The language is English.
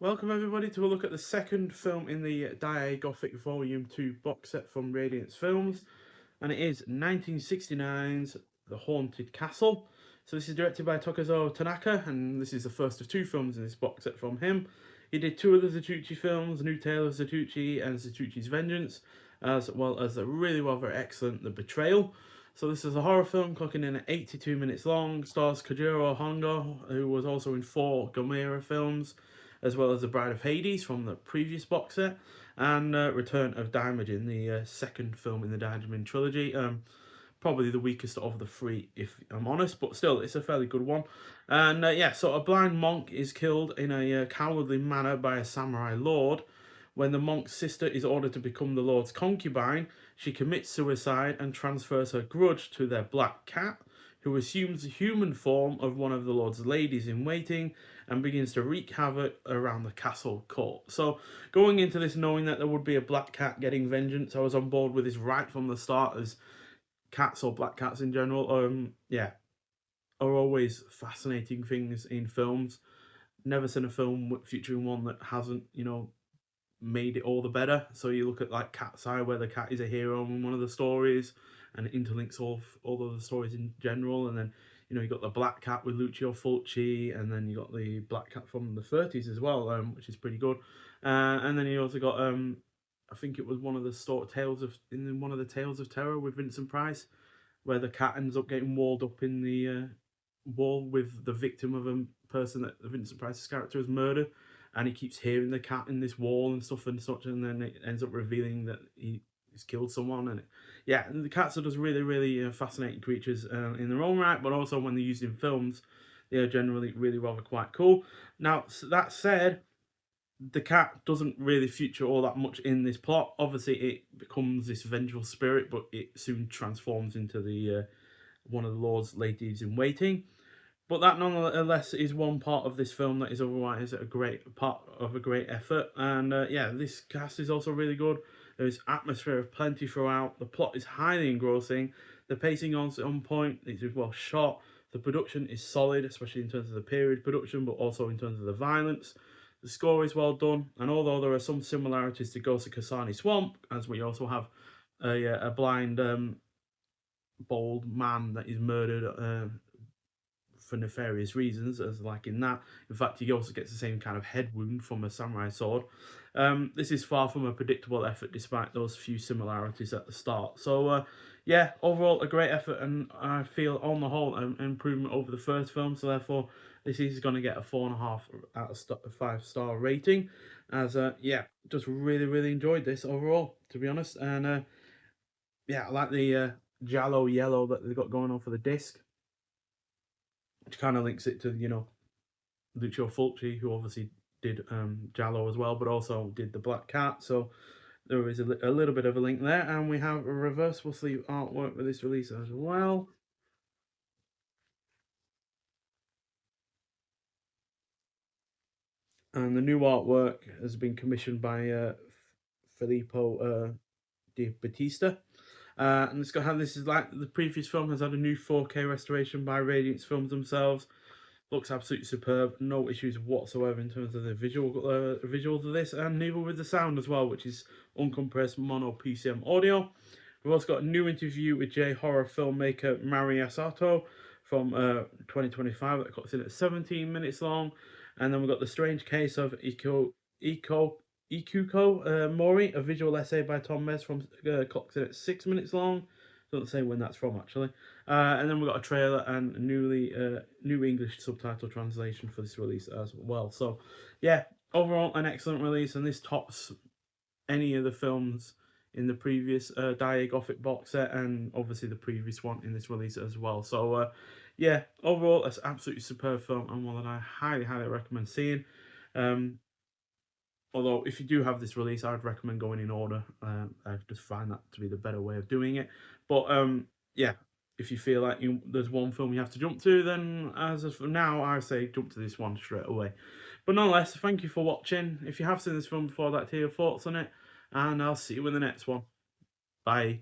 Welcome everybody to a look at the second film in the Daiei Gothic Volume 2 box set from Radiance Films, and it is 1969's The Haunted Castle. So this is directed by Takazo Tanaka, and this is the first of two films in this box set from him. He did two other Zatoichi films, New Tale of Zatoichi and Zatoichi's Vengeance, as well as a really very excellent The Betrayal. So this is a horror film clocking in at 82 minutes long, stars Kojiro Hongo, who was also in 4 Gomera films, as well as The Bride of Hades from the previous box set, and Return of Daimajin, the second film in the Daimajin trilogy. Probably the weakest of the three, if I'm honest, but still, it's a fairly good one. And yeah, so a blind monk is killed in a cowardly manner by a samurai lord. When the monk's sister is ordered to become the lord's concubine, she commits suicide and transfers her grudge to their black cat, who assumes the human form of one of the lord's ladies in waiting and begins to wreak havoc around the castle court. So going into this knowing that there would be a black cat getting vengeance, I was on board with this right from the start, as cats, or black cats in general, yeah, are always fascinating things in films. Never seen a film featuring one that hasn't, made it all the better. So you look at like Cat's Eye, where the cat is a hero in one of the stories, and it interlinks all of the stories in general. And then you got the Black Cat with Lucio Fulci, and then you got the Black Cat from the 30s as well, which is pretty good. And then you also got I think it was one of the one of the Tales of Terror with Vincent Price, where the cat ends up getting walled up in the wall with the victim of a person that Vincent Price's character has murdered, and he keeps hearing the cat in this wall and stuff and such, and then it ends up revealing that he's killed someone. And yeah, the cats are just really fascinating creatures in their own right, but also when they're used in films, they are generally really rather quite cool. Now, that said, the cat doesn't really feature all that much in this plot. Obviously, it becomes this vengeful spirit, but it soon transforms into the one of the Lord's ladies in waiting. But that nonetheless is one part of this film that is otherwise a great part of a great effort. And yeah, this cast is also really good. There's atmosphere of plenty throughout. The plot is highly engrossing. The pacing on point. It's well shot. The production is solid, especially in terms of the period production, but also in terms of the violence. The score is well done, and although there are some similarities to Ghost of Kasani Swamp, as we also have a blind bold man that is murdered for nefarious reasons, as like in that. In fact, he also gets the same kind of head wound from a samurai sword. This is far from a predictable effort, despite those few similarities at the start. So, yeah, overall a great effort, and I feel on the whole an improvement over the first film. So therefore, this is going to get a 4.5 out of 5-star rating. As yeah, just really enjoyed this overall, to be honest. And yeah, I like the Giallo yellow that they've got going on for the disc, which kind of links it to Lucio Fulci, who obviously did Giallo as well, but also did the Black Cat. So there is a little bit of a link there, and we have a reversible sleeve artwork for this release as well. And the new artwork has been commissioned by Filippo Di Battista. And it's got how this is like the previous film has had a new 4K restoration by Radiance Films themselves. Looks absolutely superb. No issues whatsoever in terms of the visuals of this, and neither with the sound as well, which is uncompressed mono PCM audio. We've also got a new interview with J-horror filmmaker Mari Asato from 2025 that clocks in at 17 minutes long. And then we've got The Strange Case of Ikuko Mori, a visual essay by Tom Mes from clocks in at 6 minutes long. Doesn't say when that's from, actually. And then we've got a trailer and a new English subtitle translation for this release as well. So, yeah, overall an excellent release, and this tops any of the films in the previous Daiei Gothic box set, and obviously the previous one in this release as well. So, yeah, overall, it's absolutely superb film, and one that I highly recommend seeing. Although, if you do have this release, I would recommend going in order. I just find that to be the better way of doing it. But yeah, if you feel like there's one film you have to jump to, then as of now, I say jump to this one straight away. But nonetheless, thank you for watching. If you have seen this film before, I'd like to hear your thoughts on it, and I'll see you in the next one. Bye.